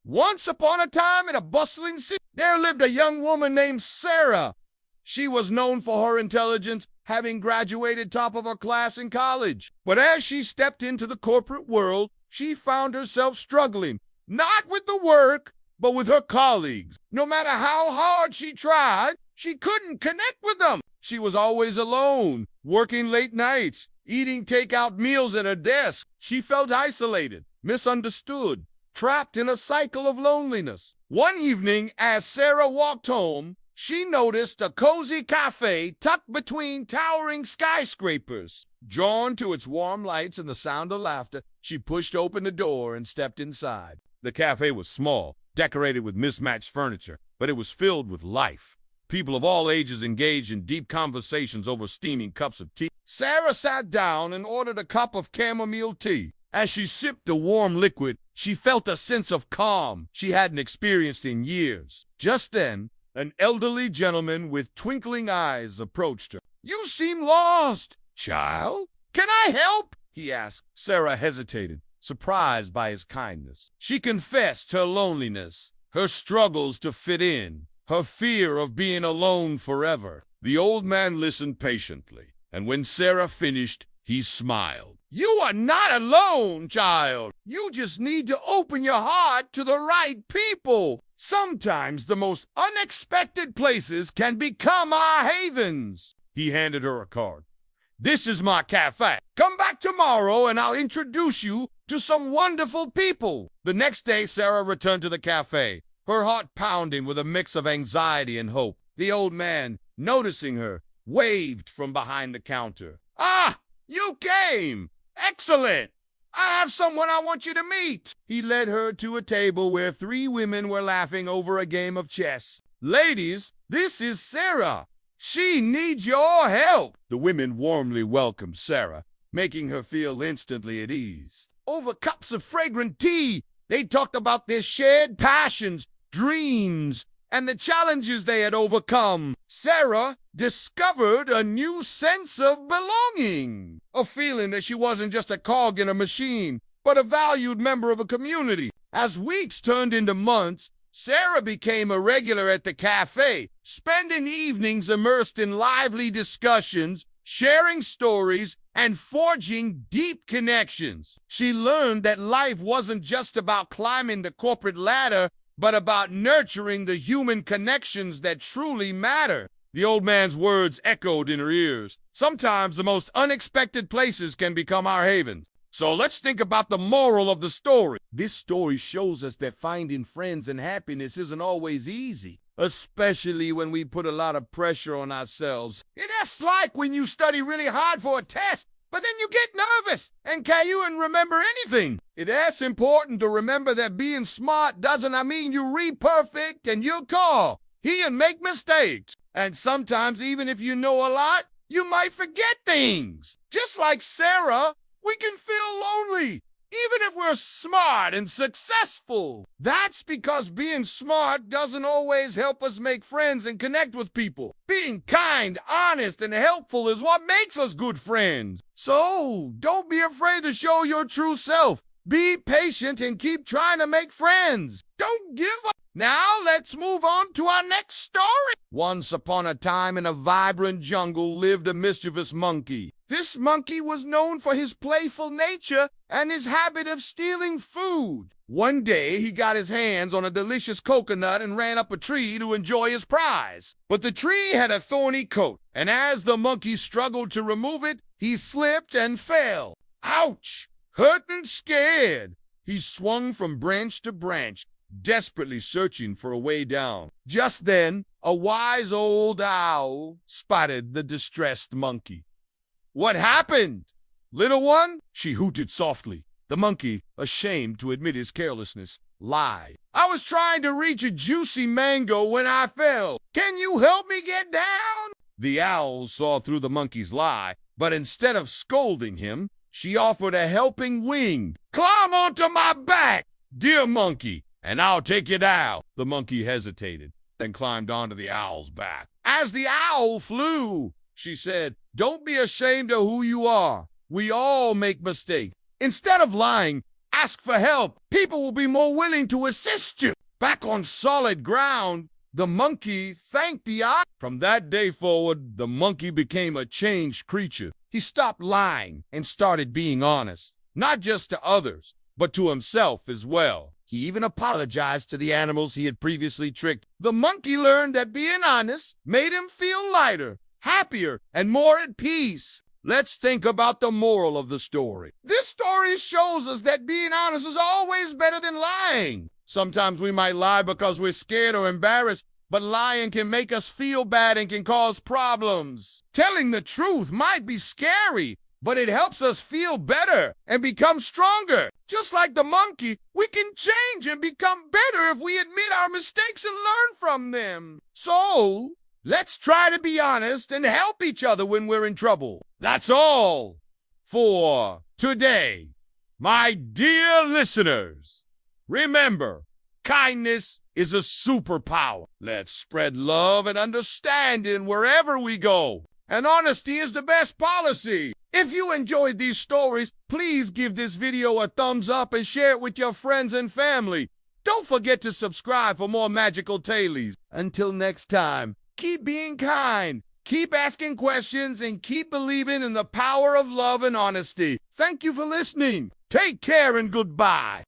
Once upon a time in a bustling city, there lived a young woman named Sarah. She was known for her intelligence, having graduated top of her class in college. But as she stepped into the corporate world, she found herself struggling, not with the work, but with her colleagues. No matter how hard she tried, she couldn't connect with them. She was always alone, working late nights, eating takeout meals at her desk. She felt isolated, misunderstood, trapped in a cycle of loneliness. One evening, as Sarah walked home, she noticed a cozy cafe tucked between towering skyscrapers. Drawn to its warm lights and the sound of laughter, she pushed open the door and stepped inside. The cafe was small, decorated with mismatched furniture, but it was filled with life. People of all ages engaged in deep conversations over steaming cups of tea. Sarah sat down and ordered a cup of chamomile tea. As she sipped the warm liquid, she felt a sense of calm she hadn't experienced in years. Just then, an elderly gentleman with twinkling eyes approached her. "You seem lost, child. Can I help?" he asked. Sarah hesitated, surprised by his kindness. She confessed her loneliness, her struggles to fit in, her fear of being alone forever. The old man listened patiently, and when Sarah finished, he smiled. "You are not alone, child. You just need to open your heart to the right people. Sometimes the most unexpected places can become our havens." He handed her a card. "This is my cafe. Come back tomorrow and I'll introduce you to some wonderful people." The next day, Sarah returned to the cafe, her heart pounding with a mix of anxiety and hope. The old man, noticing her, waved from behind the counter. "Ah, you came! Excellent! I have someone I want you to meet." He led her to a table where 3 women were laughing over a game of chess. "Ladies, this is Sarah. She needs your help." The women warmly welcomed Sarah, making her feel instantly at ease. Over cups of fragrant tea, they talked about their shared passions, dreams, and the challenges they had overcome. Sarah discovered a new sense of belonging, a feeling that she wasn't just a cog in a machine, but a valued member of a community. As weeks turned into months, Sarah became a regular at the cafe, spending evenings immersed in lively discussions, sharing stories, and forging deep connections. She learned that life wasn't just about climbing the corporate ladder, but about nurturing the human connections that truly matter. The old man's words echoed in her ears. Sometimes the most unexpected places can become our havens. So let's think about the moral of the story. This story shows us that finding friends and happiness isn't always easy, especially when we put a lot of pressure on ourselves. It's like when you study really hard for a test, but then you get nervous and can't even remember anything. It's important to remember that being smart doesn't mean you read perfect and you'll call. He and make mistakes. And sometimes even if you know a lot, you might forget things. Just like Sarah, we can feel lonely, even if we're smart and successful. That's because being smart doesn't always help us make friends and connect with people. Being kind, honest, and helpful is what makes us good friends. So don't be afraid to show your true self. Be patient and keep trying to make friends. Don't give up. Now let's move on to our next story. Once upon a time in a vibrant jungle lived a mischievous monkey. This monkey was known for his playful nature and his habit of stealing food. One day, he got his hands on a delicious coconut and ran up a tree to enjoy his prize. But the tree had a thorny coat, and as the monkey struggled to remove it, he slipped and fell. Ouch! Hurt and scared, he swung from branch to branch, desperately searching for a way down. Just then, a wise old owl spotted the distressed monkey. "What happened, little one?" she hooted softly. The monkey, ashamed to admit his carelessness, lied. "I was trying to reach a juicy mango when I fell. Can you help me get down?" The owl saw through the monkey's lie, but instead of scolding him, she offered a helping wing. "Climb onto my back, dear monkey, and I'll take you down." The monkey hesitated, then climbed onto the owl's back. As the owl flew, she said, "Don't be ashamed of who you are. We all make mistakes." Instead of lying, Ask for help. People will be more willing to assist you. Back on solid ground, the monkey thanked the ox. From that day forward, the monkey became a changed creature. He stopped lying and started being honest, not just to others, but to himself as well. He even apologized to the animals he had previously tricked. The monkey learned that being honest made him feel lighter, happier, and more at peace. Let's think about the moral of the story. This story shows us that being honest is always better than lying. Sometimes we might lie because we're scared or embarrassed, but lying can make us feel bad and can cause problems. Telling the truth might be scary, but it helps us feel better and become stronger. Just like the monkey, we can change and become better if we admit our mistakes and learn from them. So, let's try to be honest and help each other when we're in trouble. That's all for today, my dear listeners. Remember, kindness is a superpower. Let's spread love and understanding wherever we go. And honesty is the best policy. If you enjoyed these stories, please give this video a thumbs up and share it with your friends and family. Don't forget to subscribe for more magical tales. Until next time, keep being kind, keep asking questions, and keep believing in the power of love and honesty. Thank you for listening. Take care and goodbye.